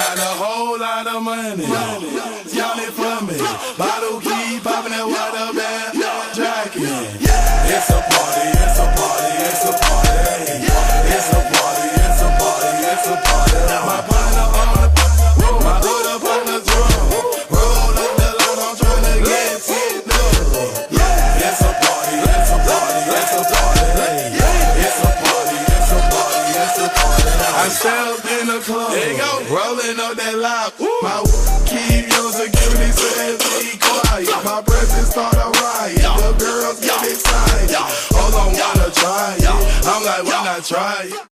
got a whole lot of money. Y'all it for me. Bottle keep popping that water bag jacket. It's a party, it's a party, it's a party. It's a party, it's a party, it's a party. My partner on the my other partner drum. Roll up the line, I'm tryna get it done. It's a party, it's a party, it's a party. It's a party, it's a party, it's a party. I stepped in the club, rolling up that lock. My keep your security says be quiet. My presence start a riot. The girls get excited. Hold on, wanna try it? I'm like, why not try it?